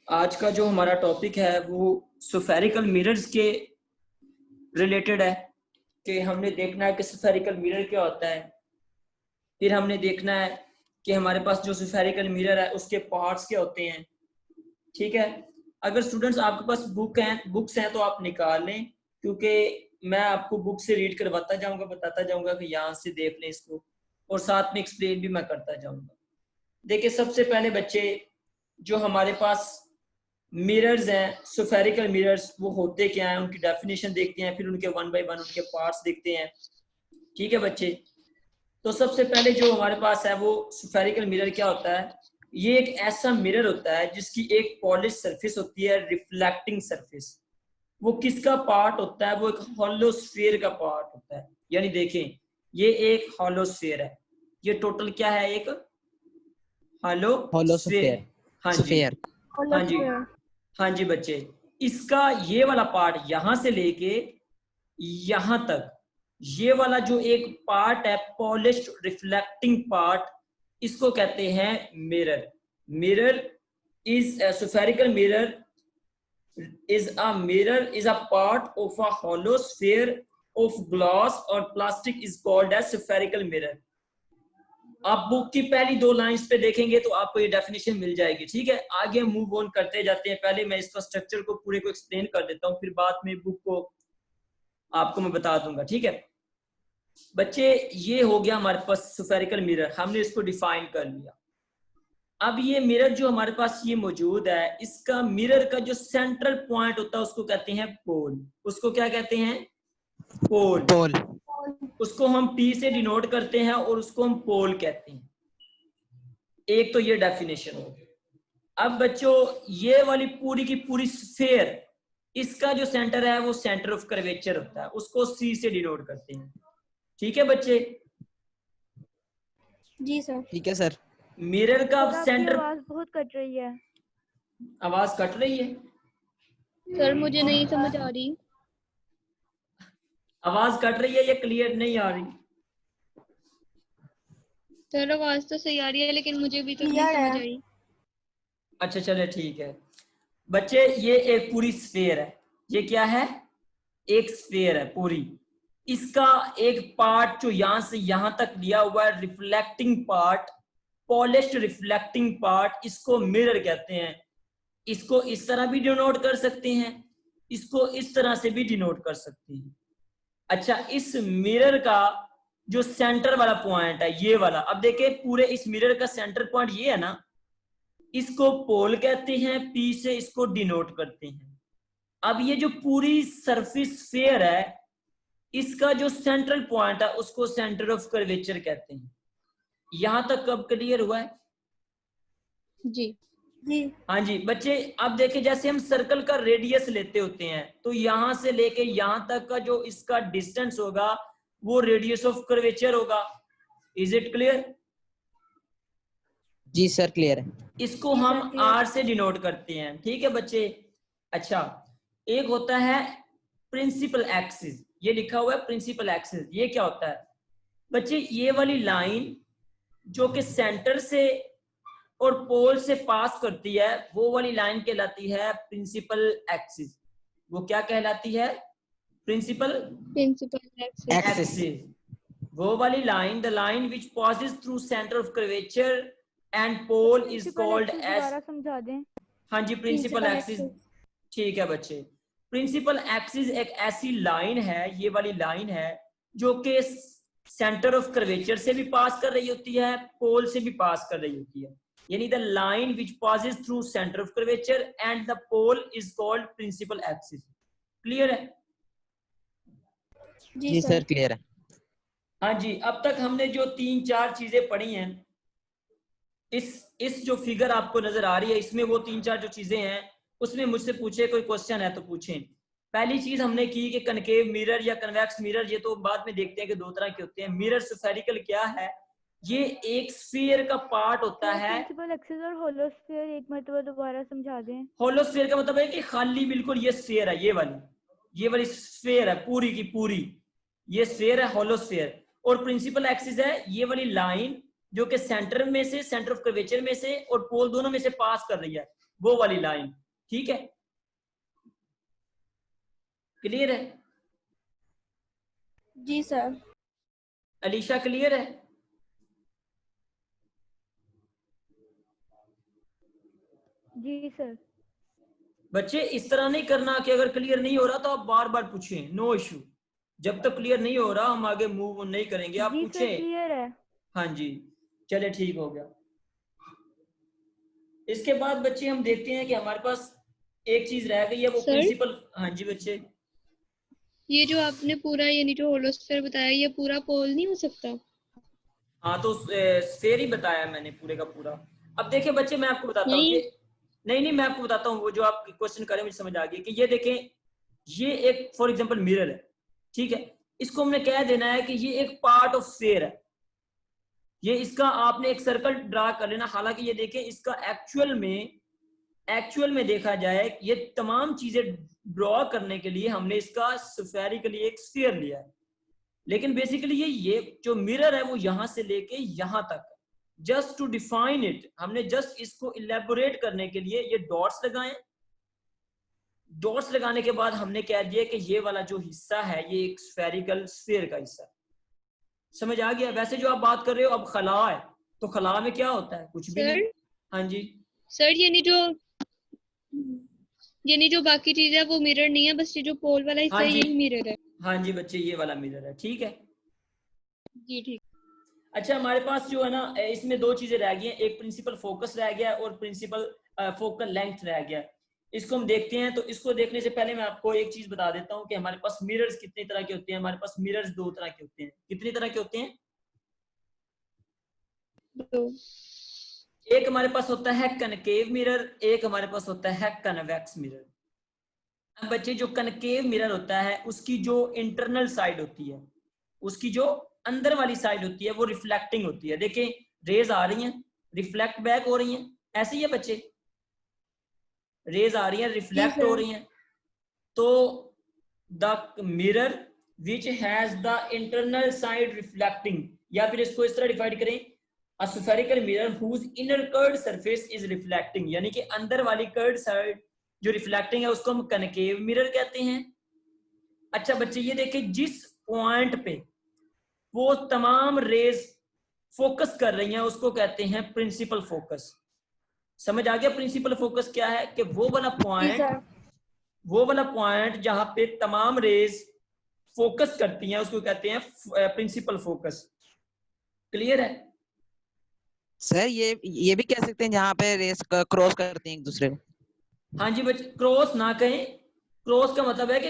आज का जो हमारा टॉपिक है वो स्फेरिकल मिरर्स के रिलेटेड है कि हमने देखना है कि स्फेरिकल मिरर क्या होता है। फिर हमने देखना है कि हमारे पास जो स्फेरिकल मिरर है उसके पार्ट्स क्या होते हैं। ठीक है, अगर स्टूडेंट्स आपके पास बुक्स हैं तो आप निकाल लें, क्योंकि मैं आपको बुक से रीड करवाता जाऊंगा, बताता जाऊंगा कि यहाँ से देख लें इसको, और साथ में एक्सप्लेन भी मैं करता जाऊंगा। देखिए, सबसे पहले बच्चे जो हमारे पास मिरर्स हैं, स्फेरिकल मिरर्स, वो होते क्या हैं, उनकी डेफिनेशन देखते हैं, फिर उनके वन बाय वन उनके पार्ट्स देखते हैं। ठीक है बच्चे, तो सबसे पहले जो हमारे पास है वो स्फेरिकल मिरर क्या होता है। ये एक ऐसा मिरर होता है जिसकी एक पॉलिश सरफेस होती है, रिफ्लेक्टिंग सरफेस। वो किसका पार्ट होता है, वो एक हॉलो स्फीयर का पार्ट होता है। यानी देखें, ये एक हॉलो स्फीयर है, ये टोटल क्या है, एक हॉलो स्फीयर। होलोस्फेयर हाँ जी, स्फेयर हाँ जी, हाँ जी बच्चे, इसका ये वाला पार्ट यहां से लेके यहां तक, ये वाला जो एक पार्ट है, पॉलिश्ड रिफ्लेक्टिंग पार्ट, इसको कहते हैं mirror. Mirror is spherical mirror is a part of a hollow sphere of glass or plastic is called as spherical mirror. आप बुक की पहली दो लाइंस पे देखेंगे तो आपको ये डेफिनेशन मिल जाएगी। ठीक है, आगे मूव ऑन करते जाते हैं। पहले मैं इसका स्ट्रक्चर को पूरे को एक्सप्लेन कर देता हूँ, फिर बाद में बुक को आपको मैं बता दूंगा। ठीक है बच्चे, ये हो गया हमारे पास स्फेरिकल मिरर, हमने इसको डिफाइन कर लिया। अब ये मिरर जो हमारे पास ये मौजूद है, इसका मिरर का जो सेंट्रल पॉइंट होता है उसको कहते हैं पोल। उसको क्या कहते हैं, पोल। पोल। उसको हम P से डिनोट करते हैं और उसको हम पोल कहते हैं। एक तो ये डेफिनेशन हो गई। अब बच्चों, ये वाली पूरी की पूरी स्फीयर, इसका जो सेंटर है वो सेंटर ऑफ कर्वेचर होता है, उसको C से डिनोट करते हैं। ठीक है बच्चे? जी सर। ठीक है सर। मिरर का सर, सेंटर, आवाज बहुत कट रही है। आवाज कट रही है सर मुझे नहीं समझ आ रही। आवाज कट रही है या क्लियर नहीं आ रही? सर आवाज तो सही आ रही है लेकिन मुझे भी तो नहीं समझ आई। अच्छा चले ठीक है बच्चे, ये एक पूरी स्फीयर है। ये क्या है, एक स्फीयर है पूरी। इसका एक पार्ट जो यहां से यहां तक लिया हुआ है, reflecting part, polished reflecting part, इसको मिरर कहते हैं। इसको इस तरह भी डिनोट कर सकते हैं, इसको इस तरह से भी डिनोट कर सकते हैं। अच्छा, इस मिरर का जो सेंटर वाला पॉइंट है, ये वाला, अब देखिए पूरे इस मिरर का सेंटर पॉइंट ये है ना, इसको पोल कहते हैं, P से इसको डिनोट करते हैं। अब ये जो पूरी सरफेस स्फीयर है, इसका जो सेंट्रल पॉइंट है उसको सेंटर ऑफ कर्वेचर कहते हैं। यहां तक कब क्लियर हुआ है? जी जी। हाँ जी बच्चे, अब देखिए जैसे हम सर्कल का रेडियस लेते होते हैं, तो यहां से लेके यहां तक का जो इसका डिस्टेंस होगा वो रेडियस ऑफ कर्वेचर होगा। Is it clear? जी सर, क्लियर है। इसको हम R से डिनोट करते हैं। ठीक है बच्चे? अच्छा, एक होता है प्रिंसिपल एक्सिस, ये लिखा हुआ है प्रिंसिपल एक्सिस। ये क्या होता है बच्चे, ये वाली लाइन जो कि सेंटर से और पोल से पास करती है, वो वाली लाइन कहलाती है प्रिंसिपल एक्सिस। वो क्या कहलाती है? Principal axis. वो वाली line, the line which passes through centre of curvature and pole is called as, समझा दें। हाँ जी, प्रिंसिपल एक्सिस। ठीक है बच्चे, प्रिंसिपल एक्सिस एक ऐसी लाइन है, ये वाली लाइन है जो कि सेंटर ऑफ कर्वेचर से भी पास कर रही होती है, पोल से भी पास कर रही होती है। यानी the line which passes through centre of curvature and the pole is called principal axis. Clear है? जी सर, क्लियर है। हाँ जी, अब तक हमने जो 3-4 चीजें पढ़ी हैं, इस जो फिगर आपको नजर आ रही है, इसमें वो 3-4 जो चीजें हैं, उसमें मुझसे पूछे, कोई क्वेश्चन है तो पूछें। पहली चीज हमने की कि कनकेव मिरर या कन्वेक्स मिरर, ये तो बाद में देखते हैं कि दो तरह के होते हैं। मिरर स्फेरिकल क्या है, ये एक स्फीयर का पार्ट होता है। प्रिंसिपल एक्सिस और होलो स्फीयर एक मरतबा दोबारा समझा दें। होलो स्फीयर का मतलब है कि खाली बिल्कुल ये स्फीयर है, ये वाली स्फीयर है पूरी की पूरी, ये स्फीयर है, होलो स्फीयर। और प्रिंसिपल एक्सिस है ये वाली लाइन जो कि सेंटर में से, सेंटर ऑफ कर्वेचर में से और पोल दोनों में से पास कर रही है, वो वाली लाइन, ठीक है, क्लियर है? जी सर। अलीशा क्लियर है? जी सर। बच्चे इस तरह नहीं करना कि अगर क्लियर नहीं हो रहा तो आप बार बार पूछें, नो इशू। जब तक क्लियर नहीं हो रहा हम आगे मूव नहीं करेंगे, आप जी सर पूछें। क्लियर है। हाँ जी, चले ठीक हो गया। इसके बाद बच्चे हम देखते हैं कि हमारे पास एक चीज रह गई है, वो सर? प्रिंसिपल। हाँ जी बच्चे। ये जो आपने पूरा यानी जो होलोस्फीयर बताया, ये पूरा पोल नहीं हो सकता? हाँ तो स्फेयर ही बताया मैंने पूरे का पूरा। अब देखिए बच्चे मैं आपको बताता हूँ नहीं। ये, नहीं मैं आपको बताता हूँ, वो जो आप क्वेश्चन करें मुझे समझ आ गई कि ये देखें, ये एक फॉर एग्जांपल मिरर है, ठीक है, इसको हमने कह देना है कि ये एक पार्ट ऑफ स्फेयर है, ये इसका आपने एक सर्कल ड्रा कर लेना। हालांकि ये देखें इसका एक्चुअल में देखा जाए, ये तमाम चीजें ड्रॉ करने के लिए हमने इसका स्फेरिकली एक स्फीयर लिया है, लेकिन बेसिकली ये जो मिरर है वो यहां से लेके यहां तक, जस्ट टू डिफाइन इट, हमने जस्ट इसको इलेबोरेट करने के लिए ये डॉट्स लगाए। डॉट्स लगाने के बाद हमने कह दिया कि ये वाला जो हिस्सा है ये एक स्फेरिकल स्फीयर का हिस्सा है। समझ आ गया? वैसे जो आप बात कर रहे हो अब खला है, तो खला में क्या होता है? कुछ भी नहीं। हाँ जी सर, यानी जो बाकी चीज है वो मिरर नहीं है, बस ये जो पोल वाला हिस्सा हाँ है जी यही मिरर है। हाँ जी बच्चे, ये वाला मिरर है, ठीक है। जी ठीक। अच्छा हमारे पास जो है ना, इसमें दो चीजें रह गई हैं, एक प्रिंसिपल फोकस रह गया और प्रिंसिपल फोकल लेंथ रह गया। इसको हम देखते हैं। तो इसको देखने से पहले मैं आपको एक चीज बता देता हूं कि हमारे पास मिरर्स कितनी तरह के होते हैं। हमारे पास मिरर्स दो तरह के होते हैं। कितनी तरह के होते हैं? तो एक हमारे पास होता है कनकेव मिरर, एक हमारे पास होता है कन्वेक्स मिरर। अब बच्चे जो कनकेव मिरर होता है उसकी जो इंटरनल साइड होती है, उसकी जो अंदर वाली साइड होती है वो रिफ्लेक्टिंग होती है। देखें रेज आ रही हैं, रिफ्लेक्ट बैक हो रही हैं, ऐसे ही है बच्चे, रेज आ रही हैं, रिफ्लेक्ट हो रही हैं। तो the mirror which has the internal side reflecting, या फिर इसको इस तरह डिवाइड करें, a spherical mirror whose inner curved surface is reflecting, यानी कि अंदर वाली कर्व्ड साइड जो रिफ्लेक्टिंग है उसको हम कनकेव मिरर कहते हैं। अच्छा बच्चे ये देखिए, जिस पॉइंट पे वो तमाम रेज फोकस कर रही हैं उसको कहते हैं प्रिंसिपल फोकस। समझ आ गया प्रिंसिपल फोकस क्या है? कि वो वाला पॉइंट जहां पे तमाम रेज फोकस करती हैं उसको कहते हैं प्रिंसिपल फोकस। क्लियर है? सर ये भी कह सकते हैं जहाँ पे रेस क्रॉस करते हैं एक दूसरे को। हाँ जी बच्चे, क्रॉस ना कहें, क्रॉस का मतलब है कि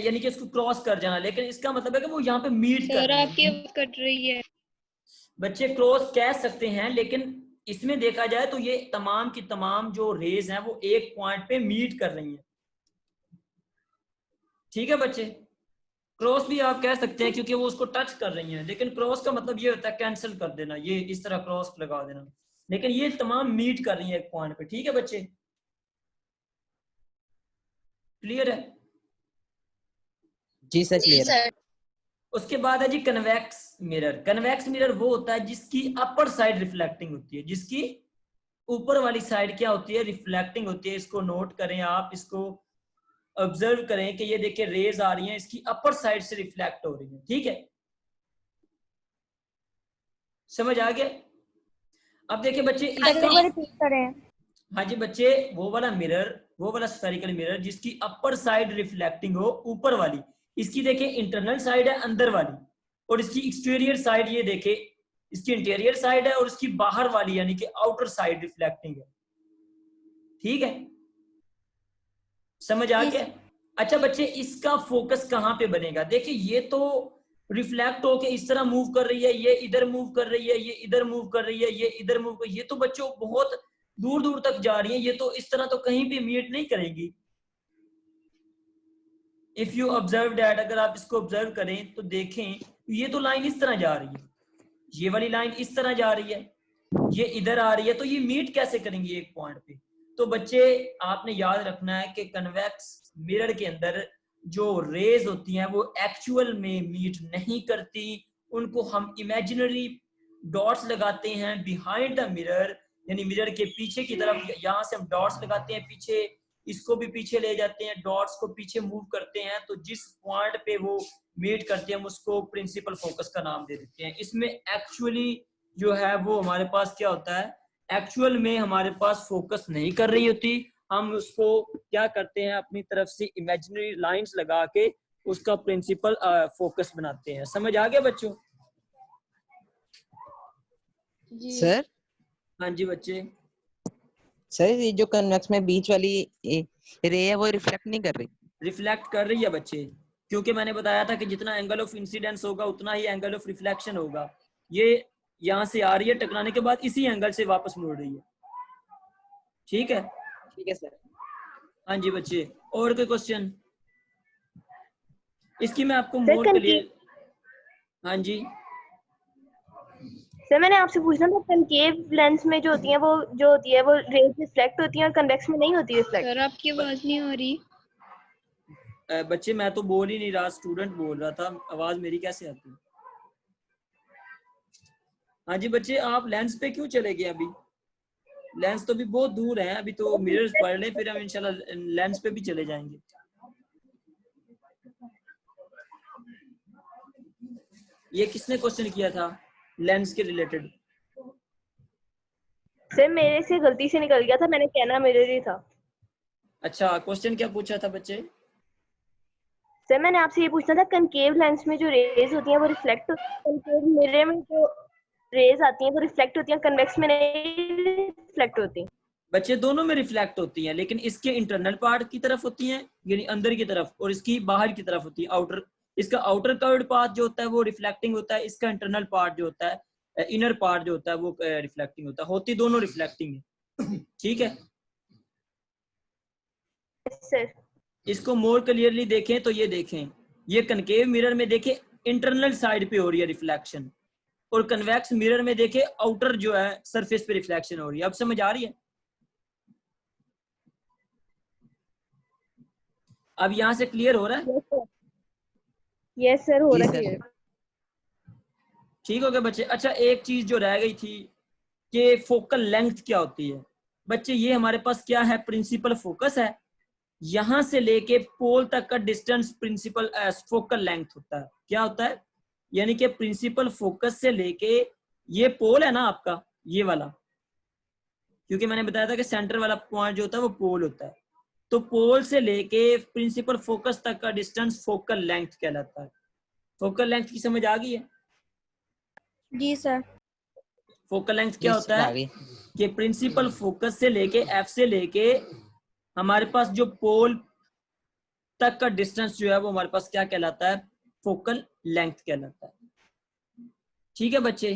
यानी कि इसको क्रॉस कर जाना, लेकिन इसका मतलब है कि वो यहाँ पे मीट कर सर रहे आपकी हैं। आवाज कट रही है। बच्चे क्रॉस कह सकते हैं, लेकिन इसमें देखा जाए तो ये तमाम की तमाम जो रेज हैं वो एक पॉइंट पे मीट कर रही हैं। ठीक है बच्चे, क्रॉस भी आप कह सकते हैं क्योंकि वो उसको टच कर रही हैं, लेकिन क्रॉस का मतलब ये होता है कैंसिल कर देना, ये इस तरह क्रॉस लगा देना, लेकिन ये तमाम मीट कर रही हैं एक पॉइंट पे। ठीक है बच्चे, क्लियर है? जी सर क्लियर है। उसके बाद है जी कन्वेक्स मिरर। कन्वेक्स मिरर वो होता है जिसकी अपर साइड रिफ्लेक्टिंग होती है, जिसकी ऊपर वाली साइड क्या होती है? रिफ्लेक्टिंग होती है। इसको नोट करें आप, इसको ऑब्जर्व करें कि ये देखिए रेज आ रही हैं, इसकी अपर साइड से रिफ्लेक्ट हो रही है। ठीक है, समझ आ गया? अब देखिए बच्चे रिपीट करें। हाँ जी बच्चे, वो वाला मिरर, वो वाला स्फेरिकल मिरर जिसकी अपर साइड रिफ्लेक्टिंग हो, ऊपर वाली, इसकी देखिए इंटरनल साइड है अंदर वाली, और इसकी एक्सटीरियर साइड ये देखे, इसकी इंटीरियर साइड है, और इसकी बाहर वाली यानी कि आउटर साइड रिफ्लेक्टिंग है। ठीक है, समझ आ गया? अच्छा बच्चे, इसका फोकस कहाँ पे बनेगा? देखिए ये तो रिफ्लेक्ट होके इस तरह मूव कर रही है, ये इधर मूव कर रही है, ये इधर मूव कर रही है, ये इधर मूव कर, ये तो बच्चों बहुत दूर दूर तक जा रही है, ये तो इस तरह तो कहीं भी मीट नहीं करेंगी। इफ यू ऑब्जर्व दैट, अगर आप इसको ऑब्जर्व करें तो देखें ये तो लाइन इस तरह जा रही है, ये वाली लाइन इस तरह जा रही है, ये इधर आ रही है, तो ये मीट कैसे करेंगी एक पॉइंट पे? तो बच्चे आपने याद रखना है कि कन्वेक्स मिरर के अंदर जो रेज होती हैं वो एक्चुअल में मीट नहीं करती, उनको हम इमेजिनरी डॉट्स लगाते हैं बिहाइंड द मिरर, यानी मिरर के पीछे की तरफ, यहाँ से हम डॉट्स लगाते हैं पीछे, इसको भी पीछे ले जाते हैं, डॉट्स को पीछे मूव करते हैं, तो जिस पॉइंट पे वो मीट करते हैं हम उसको प्रिंसिपल फोकस का नाम दे देते हैं। इसमें एक्चुअली जो है वो हमारे पास क्या होता है, एक्चुअल में हमारे पास फोकस नहीं कर रही होती, हम उसको क्या करते हैं अपनी तरफ से इमेजिनरी लाइंस लगा के उसका प्रिंसिपल फोकस बनाते हैं। समझ आ गया बच्चों? जी सर हाँ जी बच्चे। सर ये जो कन्वेक्स में बीच वाली रे है वो रिफ्लेक्ट नहीं कर रही? रिफ्लेक्ट कर रही है बच्चे, क्योंकि मैंने बताया था कि जितना एंगल ऑफ इंसिडेंस होगा उतना ही एंगल ऑफ रिफ्लेक्शन होगा। ये यहाँ से आ रही है, टकराने के बाद इसी एंगल से वापस मुड़ रही है। ठीक है? ठीक है सर। हाँ जी बच्चे, और कोई क्वेश्चन? इसकी मैं आपको सर, मोर क्लियर। हाँ जी सर मैंने आपसे पूछना था, कनकेव लेंस में जो होती है वो रेज रिफ्लेक्ट होती है और कन्वेक्स में नहीं होती रिफ्लेक्ट। सर आपकी आवाज नहीं आ रही। बच्चे मैं तो बोल ही नहीं रहा, स्टूडेंट बोल रहा था, आवाज मेरी कैसे आती? हाँ जी बच्चे, आप लेंस पे क्यों चले गए अभी? लेंस तो भी बहुत दूर है, अभी तो मिरर्स पढ़ लें, फिर हम इंशाल्लाह लेंस पे भी चले जाएंगे। ये किसने क्वेश्चन किया था लेंस के रिलेटेड? सर मेरे से गलती से निकल गया था, मैंने कहना मिरर ही था। अच्छा, क्वेश्चन क्या पूछा था बच्चे? सर मैंने आपसे ये पूछना था, कनकेव लेंस में जो रेज होती हैं वो रिफ्लेक्ट, कनकेव मिरर में जो रेज आती हैं वो रिफ्लेक्ट होती हैं, कन्वेक्स में नहीं रिफ्लेक्ट होती। बच्चे दोनों में रिफ्लेक्ट होती हैं, लेकिन इसके इंटरनल पार्ट की तरफ होती हैं यानी अंदर की तरफ, और इसकी बाहर की तरफ होती है आउटर। इसका आउटर कर्व्ड पार्ट जो होता है वो रिफ्लेक्टिंग होता है, इसका इंटरनल पार्ट जो होता है, इनर पार्ट जो होता है वो रिफ्लेक्टिंग होता है। होती दोनों रिफ्लेक्टिंग है। ठीक है? सर इसको मोर क्लियरली देखें तो ये देखें, ये कनकेव मिरर में देखें इंटरनल साइड पे हो रही है रिफ्लेक्शन, और कन्वेक्स मिरर में देखें आउटर जो है सरफेस पे रिफ्लेक्शन हो रही है। अब समझ आ रही है? अब यहां से क्लियर हो रहा है? यस सर, हो जी रहा सर। है। ठीक हो गया बच्चे। अच्छा, एक चीज जो रह गई थी कि फोकल लेंथ क्या होती है। बच्चे ये हमारे पास क्या है, प्रिंसिपल फोकस है, यहां से लेके पोल तक का डिस्टेंस प्रिंसिपल फोकल लेंथ होता है। क्या होता है? यानी कि प्रिंसिपल फोकस से लेके, ये पोल है ना आपका, ये वाला, क्योंकि मैंने बताया था कि सेंटर वाला पॉइंट जो होता है वो पोल होता है, तो पोल से लेके प्रिंसिपल फोकस तक का डिस्टेंस फोकल लेंथ कहलाता है। फोकल लेंथ की समझ आ गई है? जी सर। फोकल लेंथ क्या होता आ है गई। कि प्रिंसिपल फोकस से लेके एफ से लेके हमारे पास जो पोल तक का डिस्टेंस जो है वो हमारे पास क्या कहलाता है, फोकल लेंथ कहलाता है। ठीक है बच्चे?